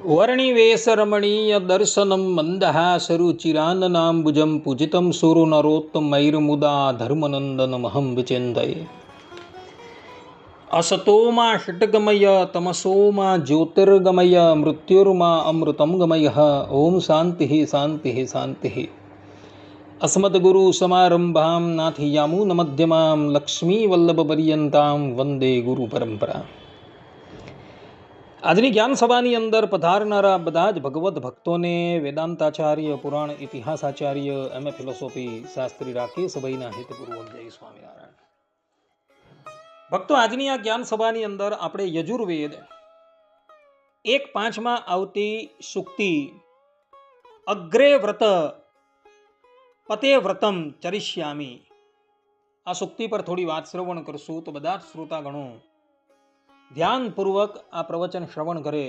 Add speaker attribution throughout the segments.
Speaker 1: વર્ણિવેશરમણીય દર્શનમ મંદહાસરુચિરાનનાંબુજં પૂજિतं સુરનરોત્તમૈર્મુદા ધર્મનંદનમહં વિચિંતયે. અસતોમા ષટ્ગમય તમસોમા જ્યોતિર્ગમય મૃત્યુર્મા અમૃતમ ગમય. ઓમ શાંતિ શાંતિ શાંતિ. અસ્મદ્ગુરુ સમારંભાં નાથયામૂન મધ્યમાં લક્ષ્મીવલ્લભપર્યંતાં વંદે ગુરુ પરંપરા. આજની જ્ઞાન સભાની અંદર પધારનારા બધા જ ભગવત ભક્તોને વેદાંતાચાર્ય, પુરાણ ઇતિહાસાચાર્ય, એમ.એ. ફિલોસોફી શાસ્ત્રી રાકેશ ભાઈના હિતપૂર્વક જય સ્વામિનારાયણ. ભક્તો, આજની આ જ્ઞાન સભાની અંદર આપણે યજુર્વેદ 1.5 આવતી સુક્તિ અગ્રે વ્રત પતે વ્રતમ ચરિષ્યામી, આ સુક્તિ પર થોડી વાત શ્રવણ કરશું. તો બધા જ શ્રોતાગણો ધ્યાનપૂર્વક આ પ્રવચન શ્રવણ કરે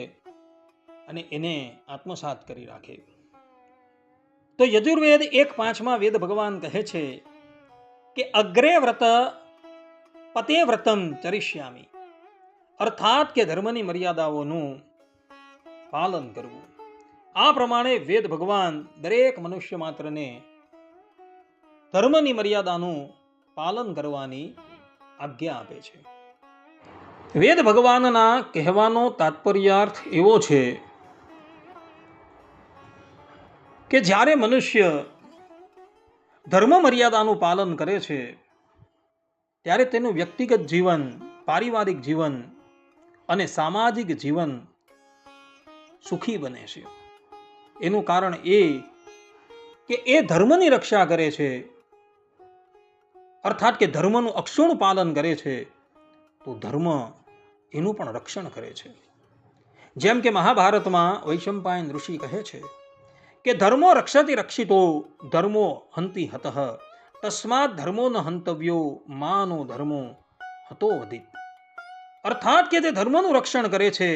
Speaker 1: અને એને આત્મસાત કરી રાખે. તો યજુર્વેદ 1.5 વેદ ભગવાન કહે છે કે અગ્રે વ્રત પતે વ્રતમ ચરિષ્યામી, અર્થાત કે ધર્મની મર્યાદાઓનું પાલન કરવું. આ પ્રમાણે વેદ ભગવાન દરેક મનુષ્ય માત્રને ધર્મની મર્યાદાનું પાલન કરવાની આજ્ઞા આપે છે. વેદ ભગવાનના કહેવાનો તાત્પર્યાર્થ એવો છે કે જ્યારે મનુષ્ય ધર્મ મર્યાદાનું પાલન કરે છે ત્યારે તેનું વ્યક્તિગત જીવન, પારિવારિક જીવન અને સામાજિક જીવન સુખી બને છે. એનું કારણ એ કે એ ધર્મની રક્ષા કરે છે, અર્થાત કે ધર્મનું અક્ષુણ્ણ પાલન કરે છે, તો ધર્મ એનું પણ રક્ષણ કરે છે. જેમ કે મહાભારતમાં વૈશંપાયન ઋષિ કહે છે કે ધર્મો રક્ષતિ રક્ષિતો ધર્મો હંતિ હતઃ તસ્માત ધર્મો ન હંતવ્યો માનો ધર્મો હતો વધિત. અર્થાત કે જે ધર્મનું રક્ષણ કરે છે,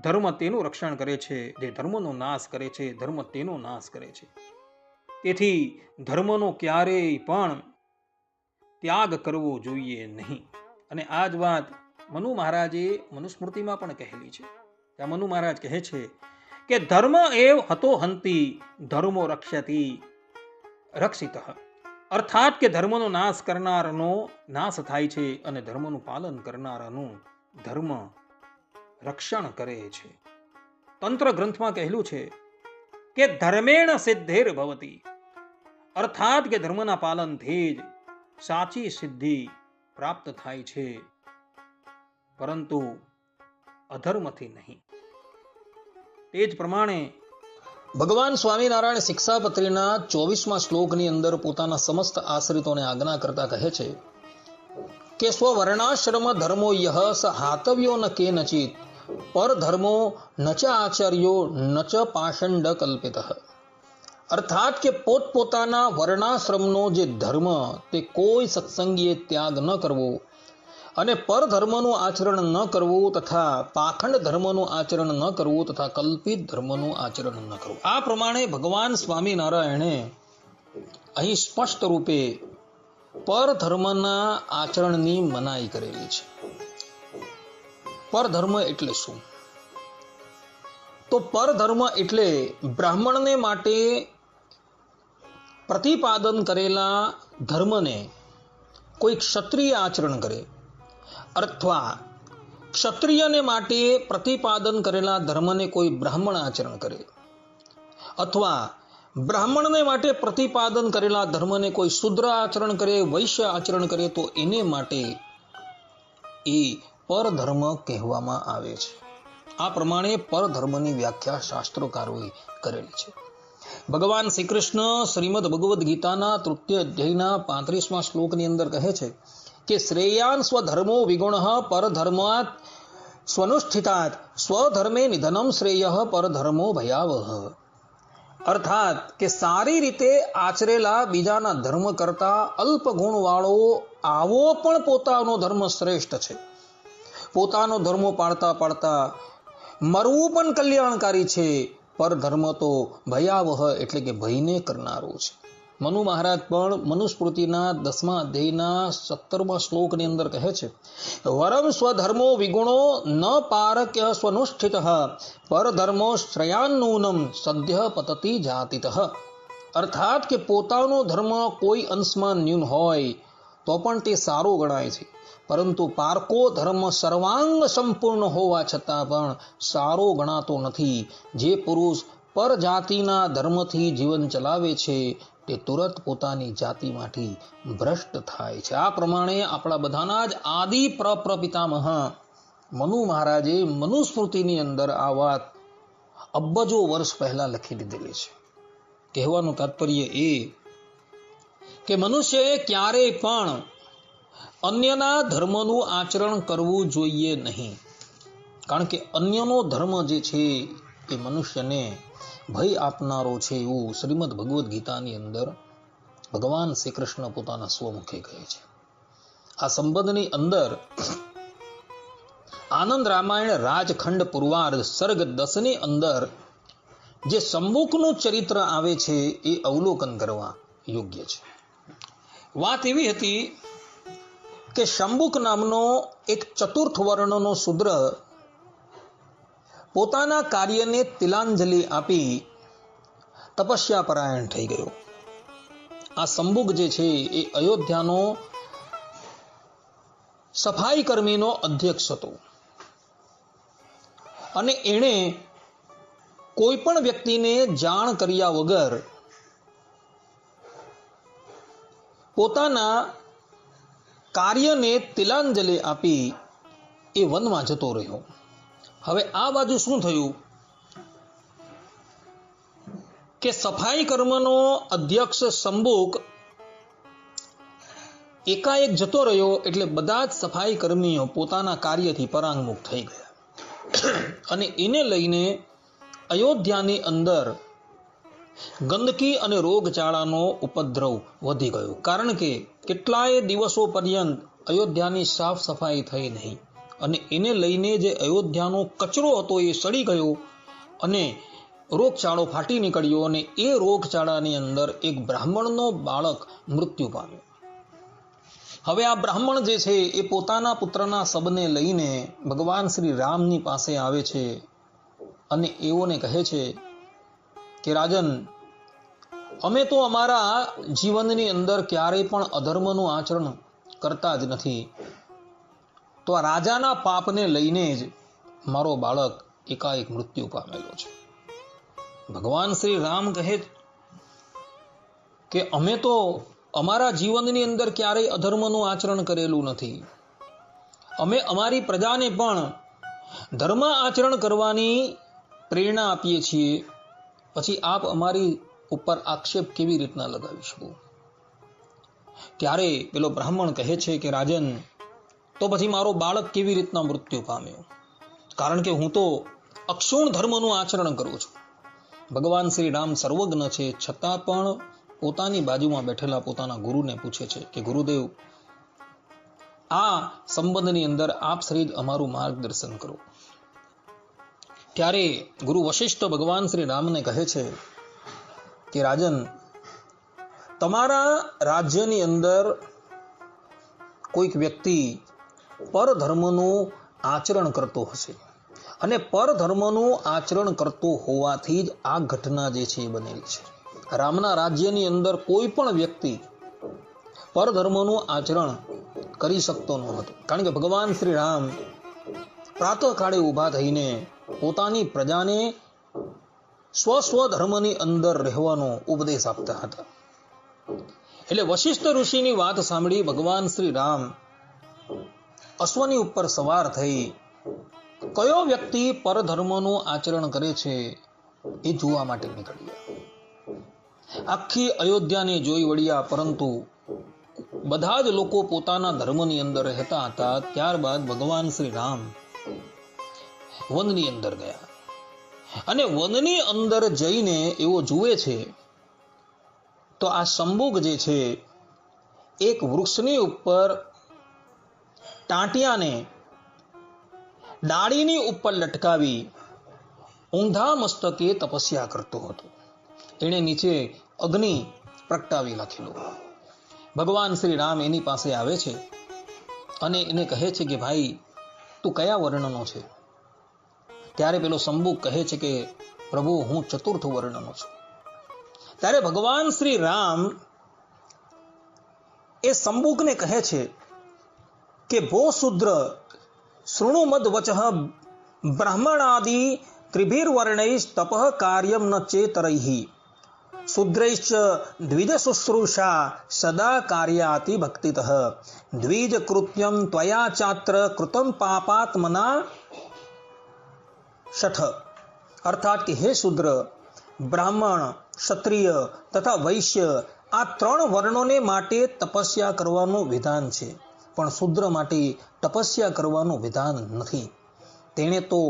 Speaker 1: ધર્મ તેનું રક્ષણ કરે છે. જે ધર્મનો નાશ કરે છે, ધર્મ તેનો નાશ કરે છે. તેથી ધર્મનો ક્યારેય પણ ત્યાગ કરવો જોઈએ નહીં. અને આ જ વાત મનુ મહારાજે મનુસ્મૃતિમાં પણ કહેલી છે. ત્યાં મનુ મહારાજ કહે છે કે ધર્મ એવ હતો હંતિ ધર્મો રક્ષતિ રક્ષિતઃ. અર્થાત કે ધર્મનો નાશ કરનારનો નાશ થાય છે અને ધર્મનું પાલન કરનારાનું ધર્મ રક્ષણ કરે છે. તંત્ર ગ્રંથમાં કહેલું છે કે ધર્મેણ સિદ્ધેર ભવતી, અર્થાત કે ધર્મના પાલનથી જ સાચી સિદ્ધિ પ્રાપ્ત થાય છે, પરંતુ અધર્મથી નહીં. તે જ પ્રમાણે ભગવાન સ્વામિનારાયણ શિક્ષાપત્રીના 24મા શ્લોકની અંદર પોતાના સમસ્ત આશ્રિતોને આજ્ઞા કરતા કહે છે કે સ્વવર્ણાશ્રમ ધર્મો યહ સ હાતવ્યો ન કેનચિત પર ધર્મો ન ચ આચાર્યો ન ચ પાષંડ કલ્પિતઃ. અર્થાત કે પોતપોતાના વર્ણાશ્રમનો જે ધર્મ તે કોઈ સત્સંગીએ ત્યાગ ન કરવો અને પરધર્મનું આચરણ ન કરવું તથા પાખંડ ધર્મનું આચરણ ન કરવું તથા કલ્પિત ધર્મનું આચરણ ન કરવું. આ પ્રમાણે ભગવાન સ્વામિનારાયણે અહીં સ્પષ્ટ રૂપે પરધર્મના આચરણની મનાઈ કરેલી છે. પરધર્મ એટલે શું? તો પરધર્મ એટલે બ્રાહ્મણને માટે પ્રતિપાદન કરેલા ધર્મને કોઈ ક્ષત્રિય આચરણ કરે, અથવા ક્ષત્રિયને માટે પ્રતિપાદન કરેલા ધર્મને કોઈ બ્રાહ્મણ આચરણ કરે, અથવા બ્રાહ્મણને માટે પ્રતિપાદન કરેલા ધર્મને કોઈ શુદ્ર આચરણ કરે, વૈશ્ય આચરણ કરે, તો એને માટે એ પરધર્મ કહેવામાં આવે છે. આ પ્રમાણે પરધર્મની વ્યાખ્યા શાસ્ત્રકારોએ કરેલી છે. ભગવાન શ્રી કૃષ્ણ શ્રીમદ ભગવદ્ ગીતાના 3ય અધ્યાયના 35મા શ્લોકની અંદર કહે છે કે શ્રેયાન સ્વધર્મો વિગુણ પરધર્માત સ્વનુષ્ઠિતાત સ્વધર્મે નિધનમ શ્રેય પરધર્મો ભયાવહ. અર્થાત કે સારી રીતે આચરેલા બીજાના ધર્મ કરતા અલ્પ ગુણવાળો આવો પણ પોતાનો ધર્મ શ્રેષ્ઠ છે. પોતાનો ધર્મ પાળતા પાળતા મરવું પણ કલ્યાણકારી છે. પરધર્મ તો ભયાવહ એટલે કે ભયને કરનારો છે. મનુ મહારાજ પણ મનુસ્મૃતિના 10મા અધ્યાયના 17મા શ્લોકની અંદર કહે છે, વરમ સ્વધર્મો વિગુણો ન પારક્ય સ્વનુષ્ઠિત પરધર્મો શ્રયાન્નૂનમ સદ્ય પતતિ જાતિતઃ. અર્થાત કે પોતાનો ધર્મ કોઈ અંશમાં ન્યૂન હોય તો પણ તે સારો ગણાય છે, પરંતુ પારકો ધર્મ સર્વાંગ સંપૂર્ણ હોવા છતાં પણ સારો ગણાતો નથી. જે પુરુષ પરજાતિના ધર્મથી જીવન ચલાવે છે તે તુરત પોતાની જાતિમાંથી ભ્રષ્ટ થાય છે. આ પ્રમાણે આપણા બધાના જ આદિ પ્રપિતામહ મનુ મહારાજે મનુસ્મૃતિની અંદર આ વાત અબજો વર્ષ પહેલા લખી દીધેલી છે. કહેવાનું તાત્પર્ય એ કે મનુષ્યએ ક્યારેય પણ અન્યના ધર્મનું આચરણ કરવું જોઈએ નહીં, કારણ કે અન્યનો ધર્મ જે છે એ મનુષ્યને ભય આપનારો છે એવું શ્રીમદ ભગવદ્ ગીતાની અંદર ભગવાન શ્રી કૃષ્ણ પોતાના સ્વમુખે કહે છે. આ સંબંધની અંદર આનંદ રામાયણ રાજખંડ પૂર્વાર્ધ સર્ગ 10 ની અંદર જે શંબુકનું ચરિત્ર આવે છે એ અવલોકન કરવા યોગ્ય છે. વાત એવી હતી કે શંબુક નામનો એક ચતુર્થ વર્ણનો શૂદ્ર પોતાના કાર્યને તિલાંજલિ આપી તપસ્યા પરાયણ થઈ ગયો. આ શંબુક જે છે એ અયોધ્યાનો સફાઈ કર્મીનો અધ્યક્ષ હતો અને એણે કોઈ પણ વ્યક્તિને જાણ કર્યા વગર પોતાના કાર્યને તિલાંજલિ આપી એ વનમાં જતો રહ્યો. હવે આ બાજુ શું થયું કે સફાઈ કર્મનો અધ્યક્ષ શંબુક એકાએક જતો રહ્યો એટલે બધા જ સફાઈ કર્મીઓ પોતાના કાર્યથી પરાંગમુખ થઈ ગયા અને એને લઈને અયોધ્યાની અંદર ગંદકી અને રોગચાળાનો ઉપદ્રવ વધી ગયો. કારણ કે કેટલાય દિવસો પર્યંત અયોધ્યાની સાફ સફાઈ થઈ નહીં અને એને લઈને જે અયોધ્યાનો કચરો હતો એ સડી ગયો અને રોગચાળો ફાટી નીકળ્યો અને એ રોગચાળાની અંદર એક બ્રાહ્મણનો બાળક મૃત્યુ પામ્યો. હવે આ બ્રાહ્મણ જે છે એ પોતાના પુત્રના શબને લઈને ભગવાન શ્રી રામની પાસે આવે છે અને એઓને કહે છે કે રાજન, અમે તો અમારા જીવનની અંદર ક્યારેય પણ અધર્મનું આચરણ કરતા જ નથી, તો આ રાજાના પાપને લઈને જ મારો બાળક એકાએક મૃત્યુ પામેલો છે. ભગવાન શ્રી રામ કહે કે અમે તો અમારા જીવનની અંદર ક્યારેય અધર્મનું આચરણ કરેલું નથી. અમે અમારી પ્રજાને પણ ધર્મ આચરણ કરવાની પ્રેરણા આપીએ છીએ, પછી આપ અમારી ઉપર આક્ષેપ કેવી રીતના લગાવી શકો? ત્યારે પેલો બ્રાહ્મણ કહે છે કે રાજન, તો પછી મારો બાળક કેવી રીતના મૃત્યુ પામ્યો? કારણ કે હું તો અક્ષુણ ધર્મનું આચરણ કરું છું. ભગવાન શ્રી રામ સર્વજ્ઞ છે, છતાં પણ પોતાની બાજુમાં બેઠેલા પોતાના ગુરુને પૂછે છે કે ગુરુદેવ, આ સંબંધની અંદર આપ શ્રી જ અમારું માર્ગદર્શન કરો. ત્યારે ગુરુ વશિષ્ઠ ભગવાન શ્રી રામને કહે છે કે રાજન, તમારા રાજ્યની અંદર કોઈક વ્યક્તિ પરધર્મનું આચરણ કરતો હશે અને પરધર્મનું આચરણ કરતો હોવાથી જ આ ઘટના જે છે એ બનેલી છે. રામના રાજ્યની અંદર કોઈ પણ વ્યક્તિ પરધર્મનું આચરણ કરી શકતો ન હતો, કારણ કે ભગવાન શ્રી રામ પ્રાતઃકાળે ઊભા થઈને પોતાની પ્રજાને સ્વ ધર્મની અંદર રહેવાનો ઉપદેશ આપતા હતા. એટલે વશિષ્ઠ ઋષિની વાત સાંભળી ભગવાન શ્રી રામ અશ્વની ઉપર સવાર થઈ કયો વ્યક્તિ પરધર્મનું આચરણ કરે છે એ જોવા માટે નીકળ્યા. આખી અયોધ્યાને જોઈ વળ્યા, પરંતુ બધા જ લોકો પોતાના ધર્મની અંદર રહેતા હતા. ત્યારબાદ ભગવાન શ્રી રામ વનની અંદર ગયા અને વનની અંદર જઈને એવો જુએ છે તો આ શંબુક જે છે એક વૃક્ષની ઉપર ટાંટિયાને ડાળીની ઉપર લટકાવી ઊંધા મસ્તકે તપસ્યા કરતો હતો. એણે નીચે અગ્નિ પ્રગટાવી લખેલું. ભગવાન શ્રી રામ એની પાસે આવે છે અને એને કહે છે કે ભાઈ તું કયા વર્ણનો છે? ત્યારે પેલો શંભુક કહે છે કે પ્રભુ હું ચતુર્થ વર્ણનો છું. ત્યારે ભગવાન શ્રી રામ એ શંભુકને કહે છે કે ભો શુદ્ર શૃણુ મદ વચઃ બ્રાહ્મણાદિ ત્રિભિર્વર્ણૈઃ તપઃ કાર્યમ ન ચેતરૈઃ શુદ્રૈશ્ચ દ્વિજ શુશ્રૂષા સદા કાર્યાતિ ભક્તિતઃ દ્વિજ કૃત્યમ ત્વયા ચાત્ર કૃતમ પાપાત્મના શઠ. અર્થાત કે હે શુદ્ર, બ્રાહ્મણ, ક્ષત્રિય તથા વૈશ્ય આ ત્રણ વર્ણોને માટે તપસ્યા કરવાનું વિધાન છે, પણ શુદ્ર માટે તપસ્યા કરવાનું વિધાન નથી. તેણે તો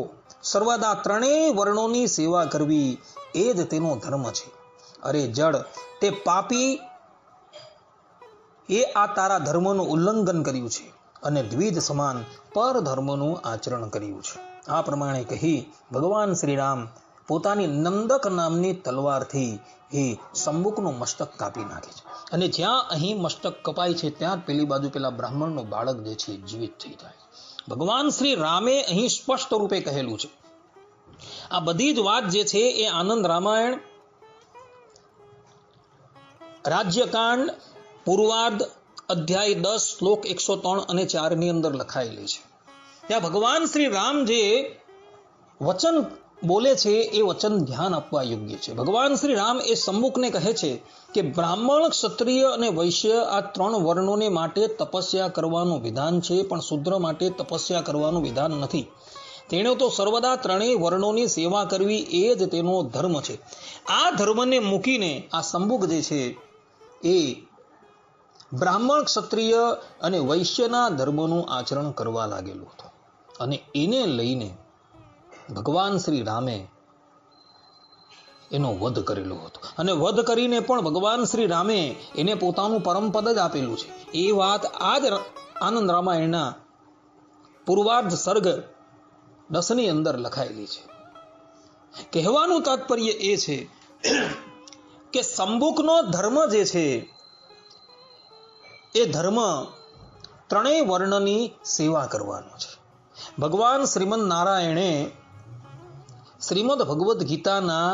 Speaker 1: સર્વદા ત્રણેય વર્ણોની સેવા કરવી એ જ તેનો ધર્મ છે. અરે જડ, તે પાપી એ આ તારા ધર્મનું ઉલ્લંઘન કર્યું છે અને દ્વિજ સમાન પર ધર્મનું આચરણ કર્યું છે. આ પ્રમાણે કહી ભગવાન શ્રી રામ પોતાની નંદક નામની તલવારથી એ શંભુકનું મસ્તક કાપી નાખે છે. અને જ્યાં અહીં મસ્તક કપાય છે ત્યાં પેલી બાજુ પેલા બ્રાહ્મણનું બાળક જે છે જીવિત થઈ જાય. ભગવાન શ્રી રામે અહીં સ્પષ્ટ રૂપે કહેલું છે. આ બધી જ વાત જે છે એ આનંદ રામાયણ રાજ્યકાંડ પૂર્વાર્ધ અધ્યાય 10 શ્લોક 103 અને 4 ની અંદર લખાયેલી છે. ત્યાં ભગવાન શ્રી રામ જે વચન બોલે છે એ વચન ધ્યાન આપવા યોગ્ય છે. ભગવાન શ્રી રામ એ શંભુકને કહે છે કે બ્રાહ્મણ, ક્ષત્રિય અને વૈશ્ય આ ત્રણ વર્ણોને માટે તપસ્યા કરવાનું વિધાન છે, પણ શુદ્ર માટે તપસ્યા કરવાનું વિધાન નથી. તેણે તો સર્વદા ત્રણેય વર્ણોની સેવા કરવી એ જ તેનો ધર્મ છે. આ ધર્મને મૂકીને આ શંભુક જે છે એ બ્રાહ્મણ, ક્ષત્રિય અને વૈશ્યના ધર્મનું આચરણ કરવા લાગેલું હતું. અને એને લઈને ભગવાન શ્રી રામે એનો વધ કરેલો હતો. અને વધ કરીને પણ ભગવાન શ્રી રામે એને પોતાનું પરમપદ જ આપેલું છે. એ વાત આ જ આનંદ રામાયણના પૂર્વાર્ધ સર્ગ 10 ની અંદર લખાયેલી છે. કહેવાનું તાત્પર્ય એ છે કે શંભુકનો ધર્મ જે છે એ ધર્મ ત્રણેય વર્ણની સેવા કરવાનો છે. ભગવાન શ્રીમદ નારાયણે શ્રીમદ ભગવદ્ ગીતાના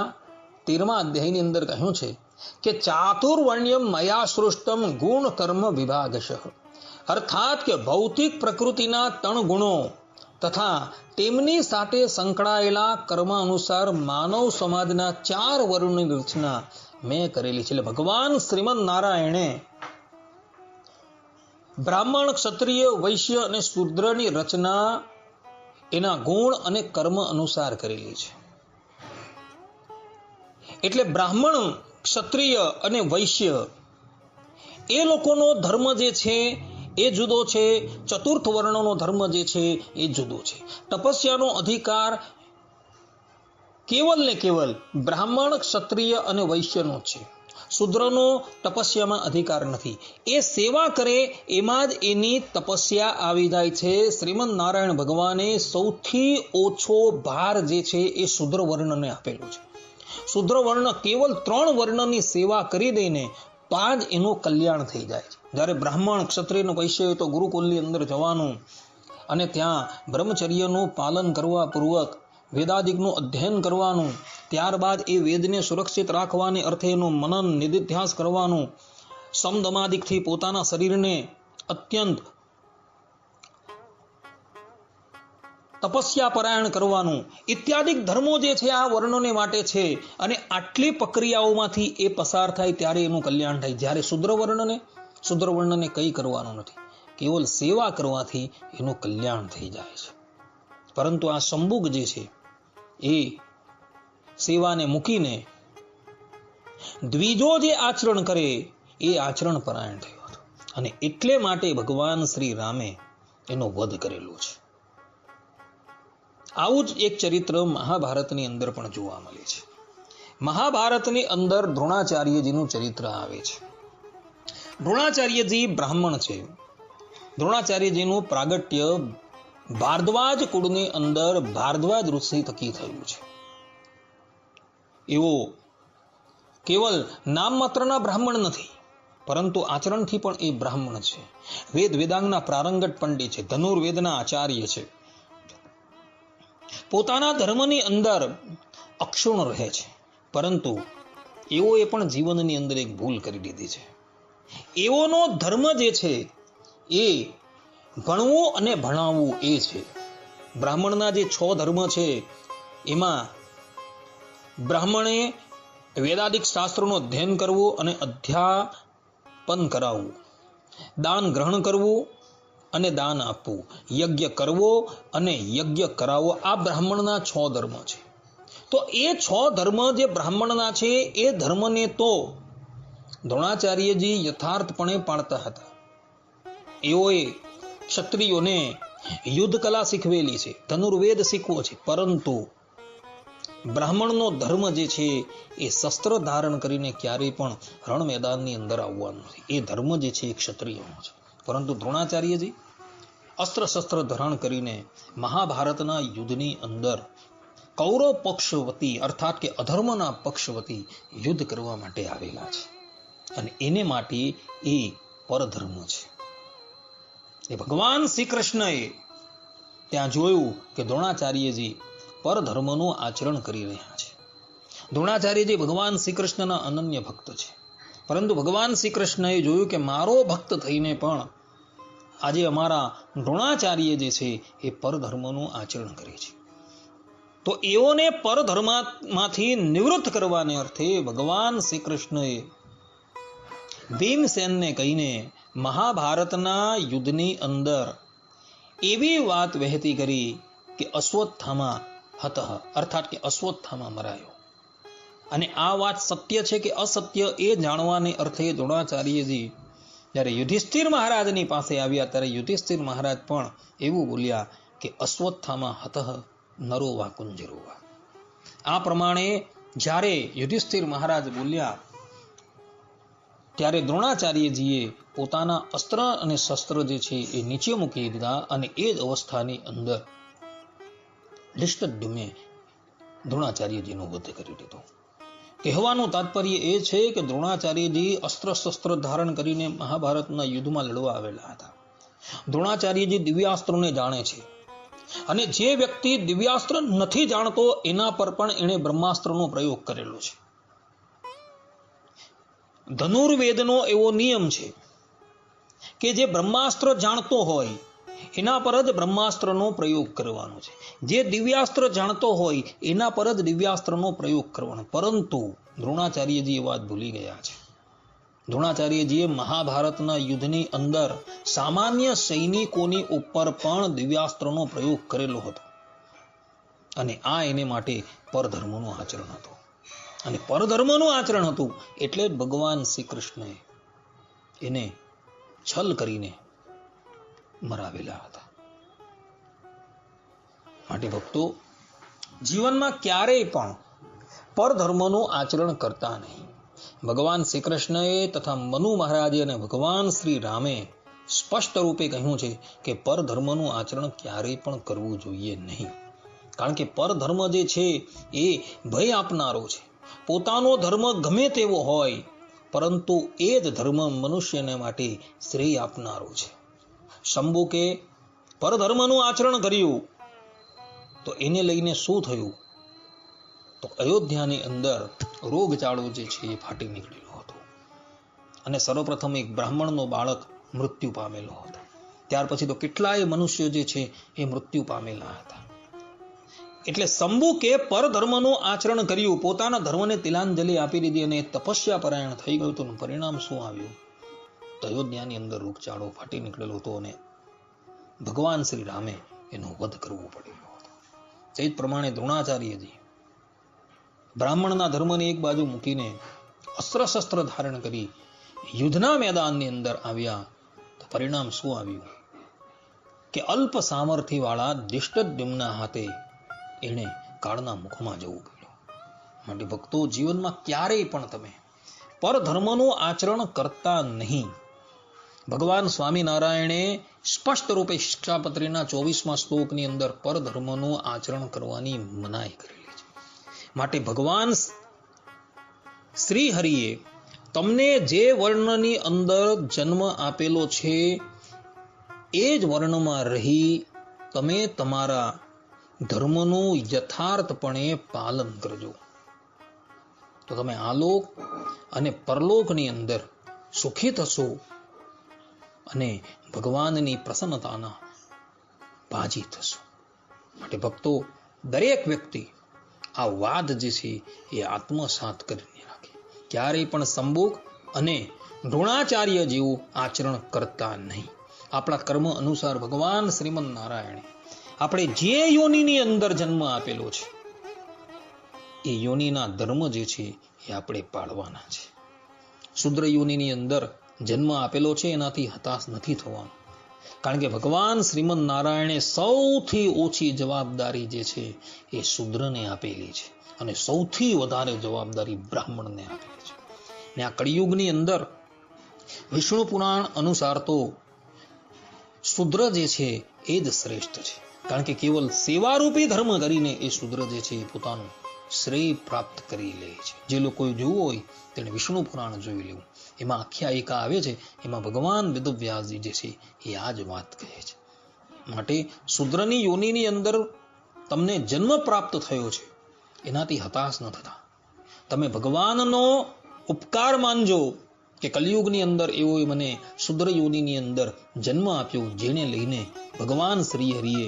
Speaker 1: 13મા અધ્યાયની અંદર કહ્યું છે કે ચાતુર્વર્ણ્યમ મયા સૃષ્ટમ ગુણ કર્મ વિભાગશ. અર્થાત કે ભૌતિક પ્રકૃતિના 3 ગુણો તથા તેમની સાથે સંકળાયેલા કર્મ અનુસાર માનવ સમાજના 4 વર્ણની રચના મેં કરેલી છે. એટલે ભગવાન શ્રીમદ નારાયણે બ્રાહ્મણ, ક્ષત્રિય, વૈશ્ય અને શૂદ્રની રચના એના ગુણ અને કર્મ અનુસાર કરેલી છે. એટલે બ્રાહ્મણ, ક્ષત્રિય અને વૈશ્ય એ લોકોનો ધર્મ જે છે એ જુદો છે, ચતુર્થ વર્ણનો ધર્મ જે છે એ જુદો છે. તપસ્યાનો અધિકાર કેવલ ને કેવલ બ્રાહ્મણ, ક્ષત્રિય અને વૈશ્યનો છે. શૂદ્રનો તપસ્યામાં અધિકાર નથી. એ સેવા કરે એમાં જ એની તપસ્યા આવી જાય છે. શ્રીમદ નારાયણ ભગવાને સૌથી ઓછો ભાર જે છે એ શૂદ્ર વર્ણને આપેલું છે. શૂદ્ર વર્ણ કેવલ 3 વર્ણની સેવા કરી દઈને તો જ એનું કલ્યાણ થઈ જાય છે. જ્યારે બ્રાહ્મણ, ક્ષત્રિય અને વૈશ્ય તો ગુરુકુલની અંદર જવાનું અને ત્યાં બ્રહ્મચર્યનું પાલન કરવા પૂર્વક વેદાદિકનું અધ્યયન કરવાનું, ત્યારબાદ એ વેદને સુરક્ષિત રાખવાને અર્થે એનું મનન નિધિધ્યાસ કરવાનું, સમદમાદિકથી પોતાના શરીરને અત્યંત તપસ્યા પરાયણ કરવાનું ઇત્યાદિક ધર્મો જે છે આ વર્ણોને માટે છે. અને આટલી પ્રક્રિયાઓમાંથી એ પસાર થાય ત્યારે એનું કલ્યાણ થાય. જ્યારે શુદ્ર વર્ણને કંઈ કરવાનું નથી, કેવલ સેવા કરવાથી એનું કલ્યાણ થઈ જાય છે. પરંતુ આ શંભુક જે છે એ સેવાને મૂકીને દ્વિજો જે આચરણ કરે એ આચરણ પરાયણ થયો હતો. અને એટલે માટે ભગવાન શ્રી રામે એનો વધ કરેલો છે. આવું જ એક ચરિત્ર મહાભારતની અંદર પણ જોવા મળે છે. મહાભારતની અંદર દ્રોણાચાર્યજીનું ચરિત્ર આવે છે. દ્રોણાચાર્યજી બ્રાહ્મણ છે. દ્રોણાચાર્યજીનું પ્રાગટ્ય ભારદ્વાજ કુળની અંદર ભારદ્વાજ ઋષિ થકી થયું છે. એવો કેવલ નામ માત્રના બ્રાહ્મણ નથી, પરંતુ આચરણથી પણ એ બ્રાહ્મણ છે. વેદ વેદાંગના પ્રારંગત પંડિત છે, ધનુર્વેદના આચાર્ય છે. પોતાના ધર્મની અંદર અક્ષુણ રહે છે, પરંતુ એઓએ પણ જીવનની અંદર એક ભૂલ કરી દીધી છે. એઓનો ધર્મ જે છે એ ભણવું અને ભણાવવું એ છે. બ્રાહ્મણના જે 6 ધર્મ છે એમાં બ્રાહ્મણે વેદાદિક શાસ્ત્રોનું અધ્યયન કરવું અને અધ્યાપન કરાવવું, દાન ગ્રહણ કરવું અને દાન આપવું, યજ્ઞ કરવો અને યજ્ઞ કરાવવો, આ બ્રાહ્મણના 6 ધર્મ છે. તો એ 6 ધર્મ જે બ્રાહ્મણના છે એ ધર્મને તો દ્રોણાચાર્યજી યથાર્થપણે પાળતા હતા. એઓએ ક્ષત્રિયોને યુદ્ધ કલા શીખવેલી છે, ધનુર્વેદ શીખવો છે, પરંતુ બ્રાહ્મણનો ધર્મ જે છે એ શસ્ત્ર ધારણ કરીને ક્યારેય પણ રણ મેદાનની અંદર આવવાનું નથી. એ ધર્મ જે છે એ ક્ષત્રિયનો છે. પરંતુ દ્રોણાચાર્યજી અસ્ત્ર શસ્ત્ર ધારણ કરીને મહાભારતના યુદ્ધની અંદર કૌરવ પક્ષ વતી અર્થાત કે અધર્મના પક્ષ વતી યુદ્ધ કરવા માટે આવેલા છે. અને એને માટે એ પરધર્મ છે. એ ભગવાન શ્રી કૃષ્ણએ ત્યાં જોયું કે દ્રોણાચાર્યજી પરધર્મનું આચરણ કરી રહ્યા છે. દ્રોણાચાર્યજી ભગવાન શ્રી કૃષ્ણના અનન્ય ભક્ત છે, પરંતુ ભગવાન શ્રી કૃષ્ણએ જોયું કે મારો ભક્ત થઈને પણ આજે અમારા દ્રોણાચાર્ય જે છે એ પરધર્મનું આચરણ કરે છે. તો એઓને પરધર્મમાંથી નિવૃત્ત કરવાને અર્થે ભગવાન શ્રી કૃષ્ણએ ભીમસેનને કહીને મહાભારતના યુદ્ધની અંદર એવી વાત વહેતી કરી કે અશ્વત્થામા હતઃ અર્થાત કે અશ્વત્થામા મરાયો. અને આ વાત સત્ય છે કે અસત્ય એ જાણવાને અર્થે દ્રોણાચાર્યજી જ્યારે યુધિષ્ઠિર મહારાજની પાસે આવ્યા ત્યારે યુધિષ્ઠિર મહારાજ પણ એવું બોલ્યા કે અશ્વત્થામા હતઃ નરો વા કુંજરો વા. આ પ્રમાણે જ્યારે યુધિષ્ઠિર મહારાજ બોલ્યા ત્યારે દ્રોણાચાર્યજીએ પોતાના અસ્ત્ર અને શસ્ત્ર જે છે એ નીચે મૂકી દીધા અને એ જ અવસ્થાની અંદર ધૃષ્ટદ્યુમ્ને દ્રોણાચાર્યજીનો વધ કરી દીધો. કહેવાનું તાત્પર્ય એ છે કે દ્રોણાચાર્યજી અસ્ત્ર શસ્ત્ર ધારણ કરીને મહાભારતના યુદ્ધમાં લડવા આવેલા હતા. દ્રોણાચાર્યજી દિવ્યાસ્ત્રોને જાણે છે, અને જે વ્યક્તિ દિવ્યાસ્ત્ર નથી જાણતો એના પર પણ એણે બ્રહ્માસ્ત્રનો પ્રયોગ કરેલો છે. ધનુર્વેદનો એવો નિયમ છે કે જે બ્રહ્માસ્ત્ર જાણતો હોય એના પર જ બ્રહ્માસ્ત્રનો પ્રયોગ કરવાનો છે. જે દિવ્યાસ્ત્ર જાણતો હોય એના પર જ દિવ્યાસ્ત્રનો પ્રયોગ કરવાનો. પરંતુ દ્રોણાચાર્યજી એ વાત ભૂલી ગયા છે. દ્રોણાચાર્યજીએ મહાભારતના યુદ્ધની અંદર સામાન્ય સૈનિકોની ઉપર પણ દિવ્યાસ્ત્રનો પ્રયોગ કરેલો હતો. અને આ એને માટે પરધર્મનું આચરણ હતું. અને પરધર્મનું આચરણ હતું એટલે જ ભગવાન શ્રી કૃષ્ણએ એને છલ કરીને મરાવેલા હતા. માટે ભક્તો, જીવનમાં ક્યારેય પણ પરધર્મનું આચરણ કરતા નહીં. ભગવાન શ્રી કૃષ્ણએ તથા મનુ મહારાજે અને ભગવાન શ્રી રામે સ્પષ્ટ રૂપે કહ્યું છે કે પરધર્મનું આચરણ ક્યારેય પણ કરવું જોઈએ નહીં. કારણ કે પરધર્મ જે છે એ ભય આપનારો છે. પોતાનો ધર્મ ગમે તેવો હોય, પરંતુ એ જ ધર્મ મનુષ્યને માટે શ્રેય આપનારો છે. શંભુકે પરધર્મનું આચરણ કર્યું તો એને લઈને શું થયું? તો અયોધ્યાની અંદર રોગચાળો જે છે એ ફાટી નીકળેલો હતો અને સર્વપ્રથમ એક બ્રાહ્મણનો બાળક મૃત્યુ પામેલો હતો. ત્યાર પછી તો કેટલાય મનુષ્યો જે છે એ મૃત્યુ પામેલા હતા. એટલે શંભુકે પરધર્મનું આચરણ કર્યું, પોતાના ધર્મને તિલાંજલિ આપી દીધી અને તપસ્યા પરાયણ થઈ ગયું. તો પરિણામ શું આવ્યું? તો અયોધ્યાની અંદર રોગચાળો ફાટી નીકળેલો હતો અને ભગવાન શ્રી રામે એનો વધ કરવો પડેલો હતો. તે જ પ્રમાણે દ્રોણાચાર્યજી બ્રાહ્મણના ધર્મને એક બાજુ મૂકીને અસ્ત્ર શસ્ત્ર ધારણ કરી યુદ્ધના મેદાનની અંદર આવ્યા. તો પરિણામ શું આવ્યું? કે અલ્પ સામર્થ્ય વાળા ધૃષ્ટદ્યુમ્નના હાથે એણે કાળના મુખમાં જવું પડ્યું. માટે ભક્તો, જીવનમાં ક્યારેય પણ તમે પરધર્મનું આચરણ કરતા નહીં. ભગવાન સ્વામિનારાયણે સ્પષ્ટ રૂપે શિક્ષાપત્રીના 24મા શ્લોકની અંદર પરધર્મનું આચરણ કરવાની મનાઈ કરેલી છે. માટે ભગવાન શ્રી હરિએ તમને જે વર્ણની અંદર જન્મ આપેલો છે એ જ વર્ણમાં રહી તમે તમારા ધર્મનું યથાર્થપણે પાલન કરજો, તો તમે આલોક અને પરલોકની અંદર સુખી થશો અને ભગવાનની પ્રસન્નતાના ભાજી થશો. માટે ભક્તો, દરેક વ્યક્તિ આ વાત જે છે એ આત્મસાત કરીને રાખે. ક્યારેય પણ સંભોગ અને દ્રોણાચાર્ય જેવું આચરણ કરતા નહીં. આપણા કર્મ અનુસાર ભગવાન શ્રીમન નારાયણે આપણે જે યોનિની અંદર જન્મ આપેલો છે એ યોનિના ધર્મ જે છે એ આપણે પાળવાના છે. શુદ્ર યોનિની અંદર જન્મ આપેલો છે એનાથી હતાશ નથી થવાનું, કારણ કે ભગવાન શ્રીમન નારાયણે સૌથી ઓછી જવાબદારી જે છે એ શુદ્રને આપેલી છે અને સૌથી વધારે જવાબદારી બ્રાહ્મણને આપેલી છે. ને આ કળિયુગની અંદર વિષ્ણુ પુરાણ અનુસાર તો શુદ્ર જે છે એ જ શ્રેષ્ઠ છે, કારણ કે કેવલ સેવારૂપી ધર્મ કરીને એ શુદ્ર જે છે એ પોતાનું શ્રેય પ્રાપ્ત કરી લે છે. જે લોકોએ જોવું હોય તેને વિષ્ણુ પુરાણ જોઈ લેવું. એમાં આખ્યાયિકા આવે છે, એમાં ભગવાન વેદવ્યાસજી જે છે એ આ જ વાત કહે છે. માટે શુદ્રની યોનિની અંદર તમને જન્મ પ્રાપ્ત થયો છે એનાથી હતાશ ન થતા તમે ભગવાનનો ઉપકાર માનજો કે કલિયુગની અંદર એવો મને શુદ્ર યોનિની અંદર જન્મ આપ્યો, જેને લઈને ભગવાન શ્રી હરિએ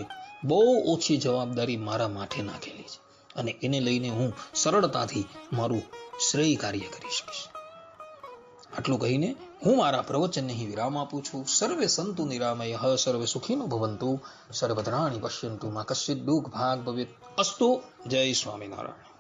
Speaker 1: બહુ ઓછી જવાબદારી મારા માથે નાખેલી છે અને એને લઈને હું સરળતાથી મારું શ્રેય કાર્ય કરી શકીશ. આટલું કહીને હું મારા પ્રવચનને અહીં વિરામ આપું છું. સર્વે સંતુ નિરામયઃ, સર્વે સુખીનો ભવંતુ, સર્વભદ્રાણિ પશ્યન્તુ, મા કશ્ચિદ દુઃખ ભાગ ભવેત. અસ્તુ. જય સ્વામિનારાયણ.